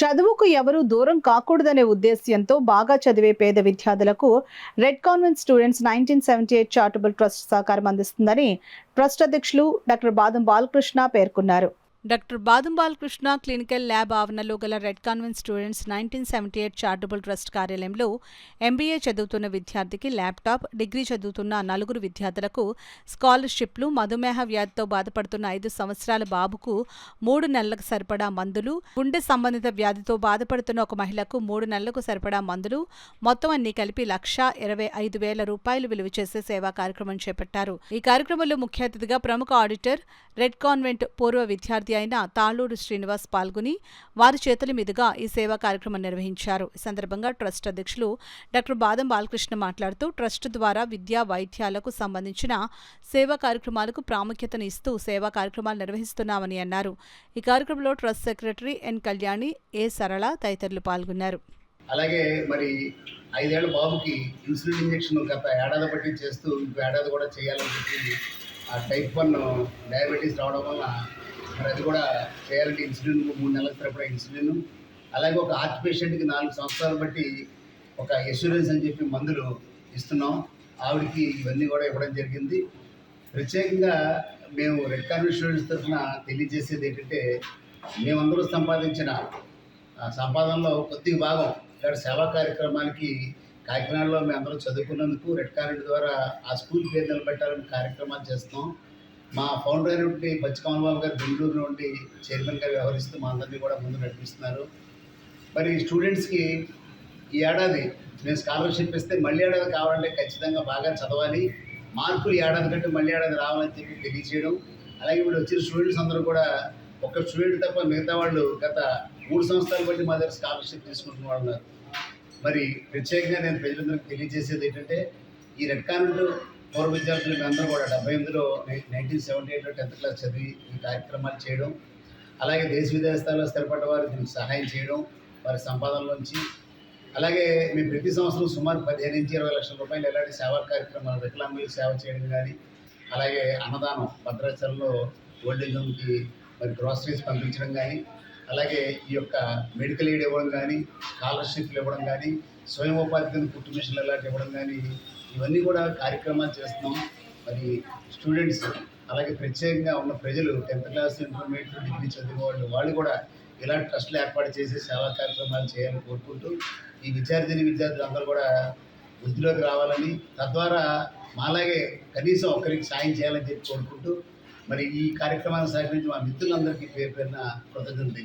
చదువుకు ఎవరూ దూరం కాకూడదనే ఉద్దేశ్యంతో బాగా చదివే పేద విద్యార్థులకు red convent students 1978 charitable trust సహకారం అందిస్తుందని ట్రస్ట్ అధ్యక్షులు డాక్టర్ బాదం బాలకృష్ణ పేర్కొన్నారు. డాక్టర్ బాదం బాలకృష్ణ క్లినికల్ ల్యాబ్ ఆవరణలో గల red convent students 1978 charitable trust కార్యాలయంలో ఎంబీఏ చదువుతున్న విద్యార్థికి ల్యాప్టాప్, డిగ్రీ చదువుతున్న 4 విద్యార్థులకు స్కాలర్షిప్లు, మధుమేహ వ్యాధితో బాధపడుతున్న 5 సంవత్సరాల బాబుకు 3 నెలలకు సరిపడా మందులు, గుండె సంబంధిత వ్యాధితో బాధపడుతున్న ఒక మహిళకు 3 నెలలకు సరిపడా మందులు, మొత్తం అన్ని కలిపి 1,25,000 రూపాయలు విలువ చేసే సేవా కార్యక్రమం చేపట్టారు. ఈ కార్యక్రమంలో ముఖ్య అతిథిగా ప్రముఖ ఆడిటర్, రెడ్ కాన్వెంట్ పూర్వ విద్యార్థి అయిన తాళూరు శ్రీనివాస్ పాల్గొని వారి చేతుల మీదుగా ఈ సేవా కార్యక్రమం నిర్వహించారు. ఈ సందర్భంగా ట్రస్ట్ అధ్యక్షులు డాక్టర్ బాదం బాలకృష్ణ మాట్లాడుతూ ట్రస్ట్ ద్వారా విద్యా వైద్యాలకు సంబంధించిన సేవా కార్యక్రమాలకు ప్రాముఖ్యతను ఇస్తూ సేవా కార్యక్రమాలు నిర్వహిస్తున్నామని అన్నారు. ఈ కార్యక్రమంలో ట్రస్ట్ సెక్రటరీ ఎన్ కళ్యాణి, ఏ సరళ తదితరులు పాల్గొన్నారు. అలాగే మరి 5 ఏళ్ల బాబుకి ఇన్సులిన్ ఇంజెక్షన్ గత ఏడాది బట్టి చేస్తూ ఇంకో ఏడాది కూడా చేయాలని చెప్పి ఆ టైప్ 1 డయాబెటీస్ రావడం వల్ల మరి అది కూడా చేయాలంటే ఇన్సులిన్ 3 నెలలకు సరిపడా ఇన్సులిన్, అలాగే ఒక హార్ట్ పేషెంట్కి 4 సంవత్సరాలు బట్టి ఒక ఎష్యూరెన్స్ అని చెప్పి మందులు ఇస్తున్నాం. ఆవిడకి ఇవన్నీ కూడా ఇవ్వడం జరిగింది. ప్రత్యేకంగా మేము రెడ్ కాన్వెంట్ స్టూడెంట్స్ తరఫున తెలియజేసేది ఏంటంటే, మేమందరూ సంపాదించిన సంపాదనలో కొద్ది భాగం ఇక్కడ సేవా కార్యక్రమానికి కాకినాడలో మేము అందరూ చదువుకున్నందుకు రెడ్ కాన్వెంట్ ద్వారా ఆ స్కూల్ పేరు నిలబెట్టాలని కార్యక్రమాలు చేస్తున్నాం. మా ఫౌండర్ అయినటువంటి బచ్చికమలబాబు గారు బెంగళూరు నుండి చైర్మన్గా వ్యవహరిస్తూ మా అందరినీ కూడా ముందు నడిపిస్తున్నారు. మరి స్టూడెంట్స్కి ఈ ఏడాది మేము స్కాలర్షిప్ ఇస్తే మళ్ళీ ఏడాది కావాలంటే ఖచ్చితంగా బాగా చదవాలి, మార్కులు ఏడాది కంటే మళ్ళీ ఏడాది రావాలని చెప్పి తెలియచేయడం. అలాగే ఇప్పుడు వచ్చిన స్టూడెంట్స్ అందరూ కూడా ఒక స్టూడెంట్ తప్ప మిగతా వాళ్ళు గత 3 సంవత్సరాలు బట్టి మా దగ్గర స్కాలర్షిప్ తీసుకుంటున్న వాళ్ళు ఉన్నారు. మరి ప్రత్యేకంగా నేను ప్రజలందరికీ తెలియజేసేది ఏంటంటే, ఈ రెడ్ కాన్వెంట్ పూర్వ విద్యార్థులు అందరూ కూడా 78లో 1978లో 10th క్లాస్ చదివి ఈ కార్యక్రమాలు చేయడం, అలాగే దేశ విదేశాల్లో స్థిరపడ్డ వారు దీనికి సహాయం చేయడం వారి సంపాదనలోంచి, అలాగే మేము ప్రతి సంవత్సరం సుమారు 15 నుంచి 20 లక్షల రూపాయలు ఎలాంటి సేవా కార్యక్రమాలు వికలాంగులకు సేవ చేయడం కానీ, అలాగే అన్నదానం భద్రాచలంలో ఓల్డేజ్ హోమ్కి మరి గ్రాసరీస్ పంపించడం కానీ, అలాగే ఈ యొక్క మెడికల్ ఎయిడ్ ఇవ్వడం కానీ, స్కాలర్షిప్లు ఇవ్వడం కానీ, స్వయం ఉపాధి కింద కుట్టు మిషన్లు అలాంటివి ఇవ్వడం కానీ, ఇవన్నీ కూడా కార్యక్రమాలు చేస్తున్నాం. మరి స్టూడెంట్స్ అలాగే ప్రత్యేకంగా ఉన్న ప్రజలు 10th క్లాస్, ఇంటర్మీడియట్, డిగ్రీ చదివే వాళ్ళు కూడా ఇలాంటి ట్రస్టులు ఏర్పాటు చేసి సేవా కార్యక్రమాలు చేయాలని కోరుకుంటూ, ఈ విద్యార్థులు అందరూ కూడా వృద్ధిలోకి రావాలని, తద్వారా మాలాగే కనీసం ఒకరికి సాయం చేయాలని చెప్పి కోరుకుంటూ, మరి ఈ కార్యక్రమాన్ని సహకరించి మా మిత్రులందరికీ పేరు పేరున కృతజ్ఞతలు.